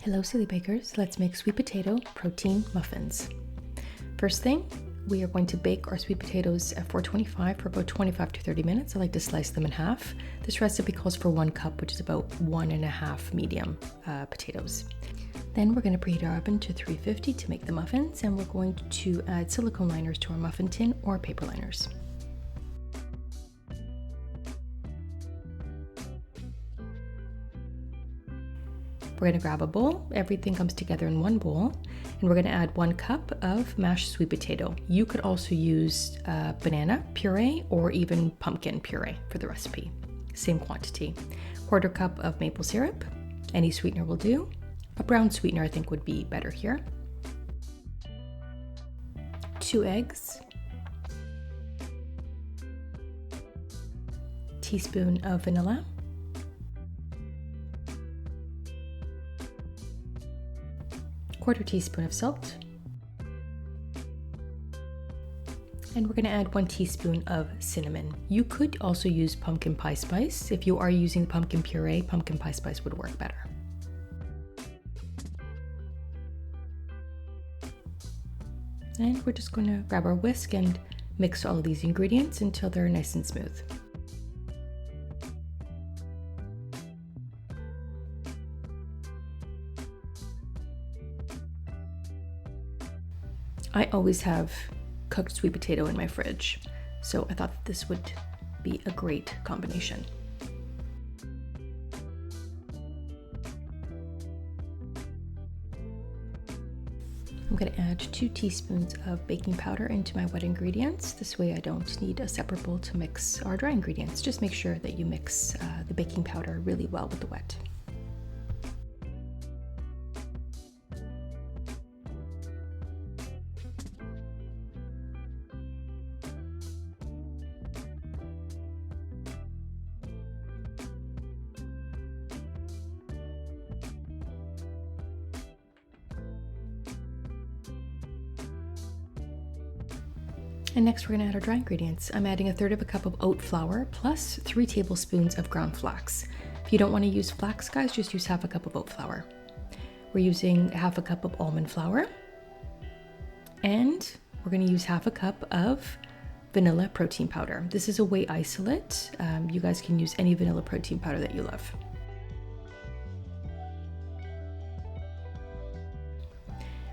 Hello silly bakers, let's make sweet potato protein muffins. First thing, we are going to bake our sweet potatoes at 425 for about 25 to 30 minutes. I like to slice them in half. This recipe calls for 1 cup, which is about 1.5 medium potatoes. Then we're going to preheat our oven to 350 to make the muffins, and we're going to add silicone liners to our muffin tin or paper liners. We're going to grab a bowl. Everything comes together in one bowl, and we're going to add 1 cup of mashed sweet potato. You could also use banana puree or even pumpkin puree for the recipe. Same quantity. 1/4 cup of maple syrup. Any sweetener will do. A brown sweetener I think would be better here. 2 eggs. Teaspoon of vanilla. 1/4 teaspoon of salt, and we're going to add 1 teaspoon of cinnamon. You could also use pumpkin pie spice. If you are using pumpkin puree, pumpkin pie spice would work better. And we're just going to grab our whisk and mix all of these ingredients until they're nice and smooth. I always have cooked sweet potato in my fridge, so I thought that this would be a great combination. I'm going to add 2 teaspoons of baking powder into my wet ingredients. This way I don't need a separate bowl to mix our dry ingredients. Just make sure that you mix the baking powder really well with the wet. And next we're going to add our dry ingredients. I'm adding 1/3 cup of oat flour plus 3 tablespoons of ground flax. If you don't want to use flax, guys, just use 1/2 cup of oat flour. We're using 1/2 cup of almond flour, and we're going to use 1/2 cup of vanilla protein powder. This is a whey isolate. You guys can use any vanilla protein powder that you love.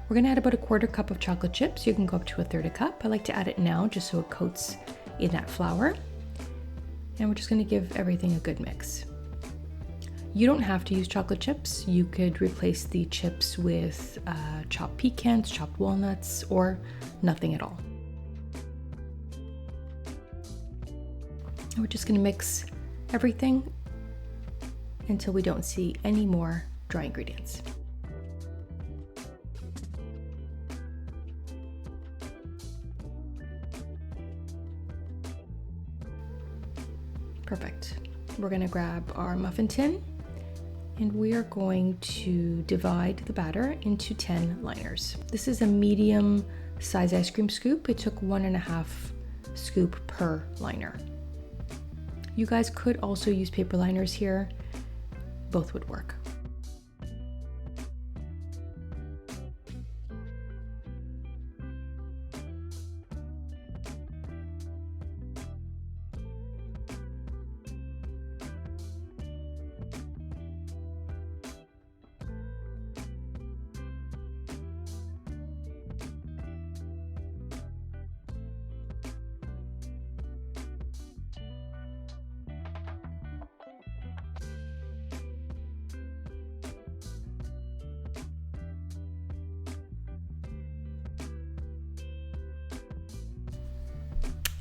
We're going to add about 1/4 cup of chocolate chips. You can go up to 1/3 cup. I like to add it now just so it coats in that flour. And we're just going to give everything a good mix. You don't have to use chocolate chips. You could replace the chips with chopped pecans, chopped walnuts, or nothing at all. And we're just going to mix everything until we don't see any more dry ingredients. Perfect. We're going to grab our muffin tin, and we are going to divide the batter into 10 liners. This is a medium size ice cream scoop. It took 1.5 scoop per liner. You guys could also use paper liners here. Both would work.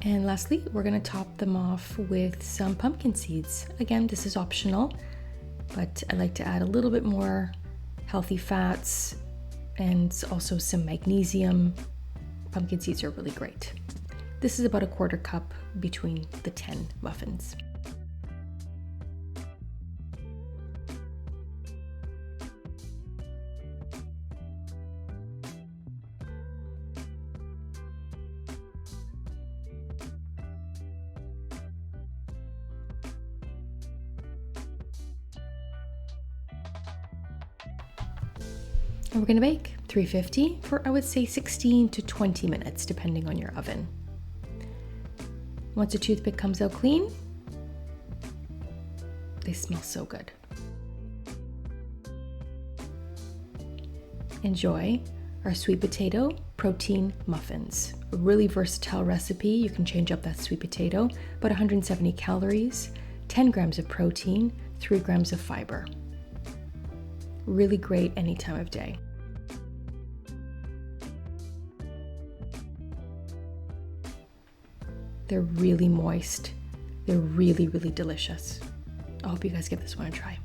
And lastly, we're going to top them off with some pumpkin seeds. Again, this is optional, but I like to add a little bit more healthy fats and also some magnesium. Pumpkin seeds are really great. This is about 1/4 cup between the 10 muffins. And we're gonna bake 350 for, I would say, 16 to 20 minutes, depending on your oven. Once a toothpick comes out clean, they smell so good. Enjoy our sweet potato protein muffins. A really versatile recipe. You can change up that sweet potato, about 170 calories, 10 grams of protein, 3 grams of fiber. Really great any time of day. They're really moist. They're really, really delicious. I hope you guys give this one a try.